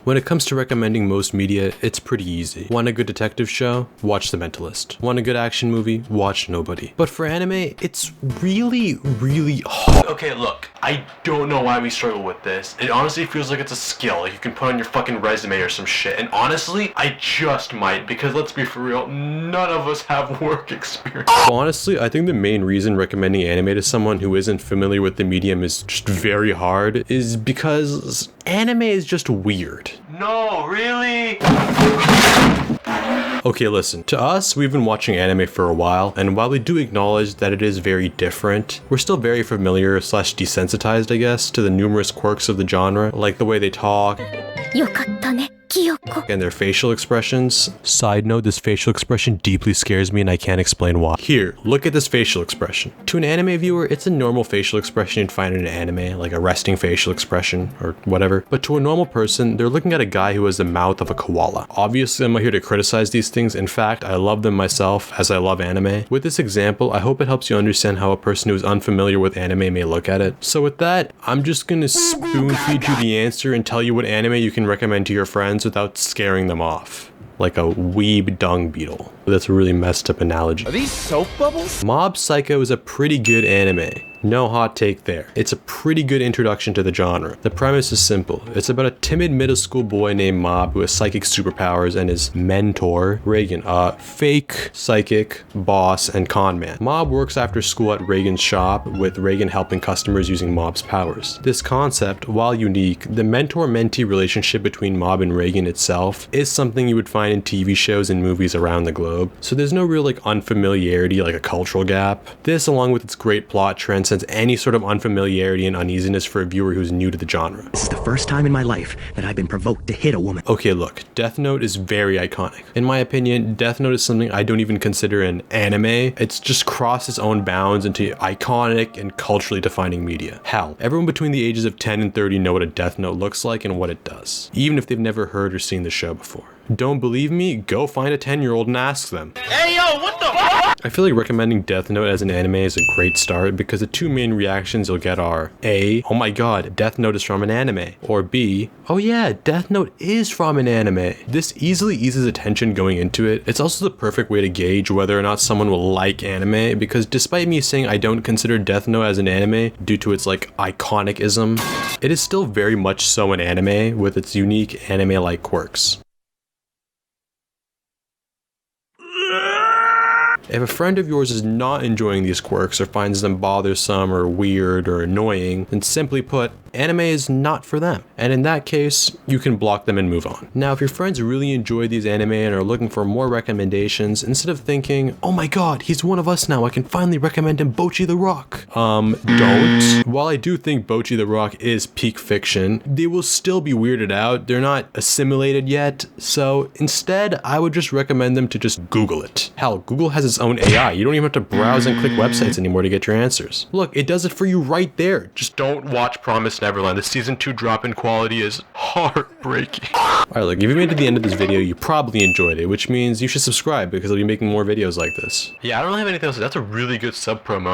When it comes to recommending most media, it's pretty easy. Want a good detective show? Watch The Mentalist. Want a good action movie? Watch Nobody. But for anime, it's really hard. Okay, look, I don't know why we struggle with this. It honestly feels like it's a skill like you can put on your fucking resume or some shit. And honestly, I just might, because let's be for real, none of us have work experience. Well, honestly, I think the main reason recommending anime to someone who isn't familiar with the medium is just very hard is because anime is just weird. No, really? Okay, listen, to us, we've been watching anime for a while, and while we do acknowledge that it is very different, we're still very familiar / desensitized, I guess, to the numerous quirks of the genre, like the way they talk and their facial expressions. Side note, this facial expression deeply scares me and I can't explain why. Here, look at this facial expression. To an anime viewer, it's a normal facial expression you'd find in an anime, like a resting facial expression or whatever. But to a normal person, they're looking at a guy who has the mouth of a koala. Obviously, I'm not here to criticize these things. In fact, I love them myself as I love anime. With this example, I hope it helps you understand how a person who is unfamiliar with anime may look at it. So with that, I'm just gonna spoon feed you the answer and tell you what anime you can recommend to your friends without scaring them off. Like a weeb dung beetle. That's a really messed up analogy. Are these soap bubbles? Mob Psycho is a pretty good anime. No hot take there. It's a pretty good introduction to the genre. The premise is simple. It's about a timid middle school boy named Mob who has psychic superpowers and his mentor, Reagan, a fake psychic boss and con man. Mob works after school at Reagan's shop, with Reagan helping customers using Mob's powers. This concept, while unique, the mentor-mentee relationship between Mob and Reagan itself is something you would find in TV shows and movies around the globe. So there's no real unfamiliarity, like a cultural gap. This, along with its great plot, transcends any sort of unfamiliarity and uneasiness for a viewer who's new to the genre. This is the first time in my life that I've been provoked to hit a woman. Okay, look, Death Note is very iconic. In my opinion, Death Note is something I don't even consider an anime. It's just crossed its own bounds into iconic and culturally defining media. Hell, everyone between the ages of 10 and 30 know what a Death Note looks like and what it does, even if they've never heard or seen the show before. Don't believe me? Go find a 10-year-old and ask them. Hey yo, what the fuck? I feel like recommending Death Note as an anime is a great start because the two main reactions you'll get are A, oh my god, Death Note is from an anime, or B, oh yeah, Death Note is from an anime. This easily eases attention going into it. It's also the perfect way to gauge whether or not someone will like anime, because despite me saying I don't consider Death Note as an anime due to its iconicism, it is still very much so an anime with its unique anime-like quirks. If a friend of yours is not enjoying these quirks or finds them bothersome or weird or annoying, then simply put, anime is not for them. And in that case, you can block them and move on. Now, if your friends really enjoy these anime and are looking for more recommendations, instead of thinking, oh my god, he's one of us now, I can finally recommend him Bocchi the Rock. Don't. While I do think Bocchi the Rock is peak fiction, they will still be weirded out. They're not assimilated yet. So instead, I would just recommend them to just Google it. Hell, Google has its own AI. You don't even have to browse and click websites anymore to get your answers. Look, it does it for you right there. Just Don't watch Promised Neverland. The season 2 drop in quality is heartbreaking. Alright, look, if you made it to the end of this video, you probably enjoyed it, which means you should subscribe because I'll be making more videos like this. Yeah, I don't really have anything else. That's a really good sub promo.